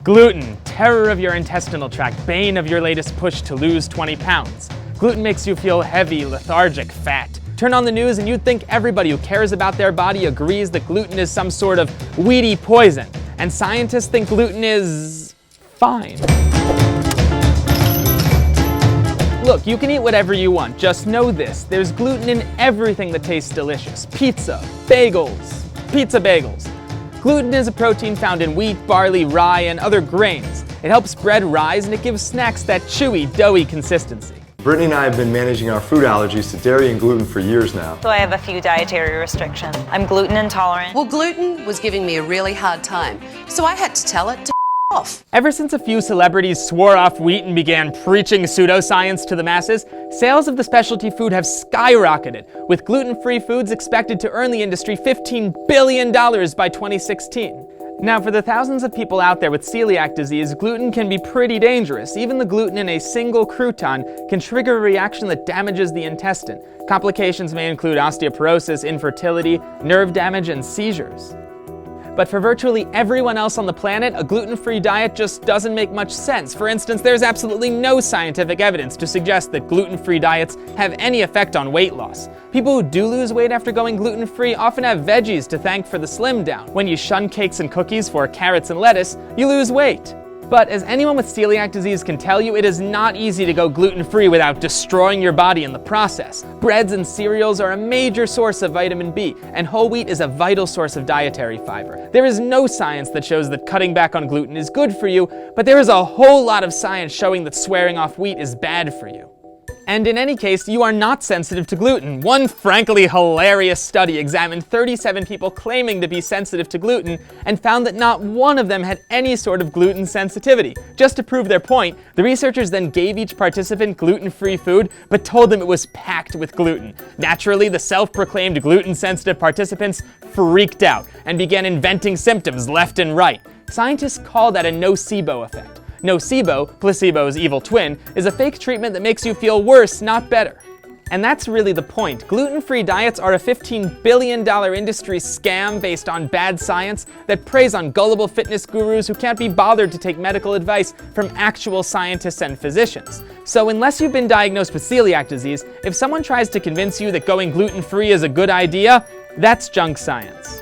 Gluten, terror of your intestinal tract, bane of your latest push to lose 20 pounds. Gluten makes you feel heavy, lethargic, fat. Turn on the news and you'd think everybody who cares about their body agrees that gluten is some sort of weedy poison. And scientists think gluten is fine. Look, you can eat whatever you want, just know this. There's gluten in everything that tastes delicious. Pizza, bagels, pizza bagels. Gluten is a protein found in wheat, barley, rye, and other grains. It helps bread rise and it gives snacks that chewy, doughy consistency. Brittany and I have been managing our food allergies to dairy and gluten for years now. So I have a few dietary restrictions. I'm gluten intolerant. Well, gluten was giving me a really hard time, so I had to tell it to off. Ever since a few celebrities swore off wheat and began preaching pseudoscience to the masses, sales of the specialty food have skyrocketed, with gluten-free foods expected to earn the industry $15 billion by 2016. Now, for the thousands of people out there with celiac disease, gluten can be pretty dangerous. Even the gluten in a single crouton can trigger a reaction that damages the intestine. Complications may include osteoporosis, infertility, nerve damage, and seizures. But for virtually everyone else on the planet, a gluten-free diet just doesn't make much sense. For instance, there's absolutely no scientific evidence to suggest that gluten-free diets have any effect on weight loss. People who do lose weight after going gluten-free often have veggies to thank for the slim down. When you shun cakes and cookies for carrots and lettuce, you lose weight. But as anyone with celiac disease can tell you, it is not easy to go gluten-free without destroying your body in the process. Breads and cereals are a major source of vitamin B, and whole wheat is a vital source of dietary fiber. There is no science that shows that cutting back on gluten is good for you, but there is a whole lot of science showing that swearing off wheat is bad for you. And in any case, you are not sensitive to gluten. One frankly hilarious study examined 37 people claiming to be sensitive to gluten and found that not one of them had any sort of gluten sensitivity. Just to prove their point, the researchers then gave each participant gluten-free food, but told them it was packed with gluten. Naturally, the self-proclaimed gluten-sensitive participants freaked out and began inventing symptoms left and right. Scientists call that a nocebo effect. Nocebo, placebo's evil twin, is a fake treatment that makes you feel worse, not better. And that's really the point. Gluten-free diets are a $15 billion industry scam based on bad science that preys on gullible fitness gurus who can't be bothered to take medical advice from actual scientists and physicians. So unless you've been diagnosed with celiac disease, if someone tries to convince you that going gluten-free is a good idea, that's junk science.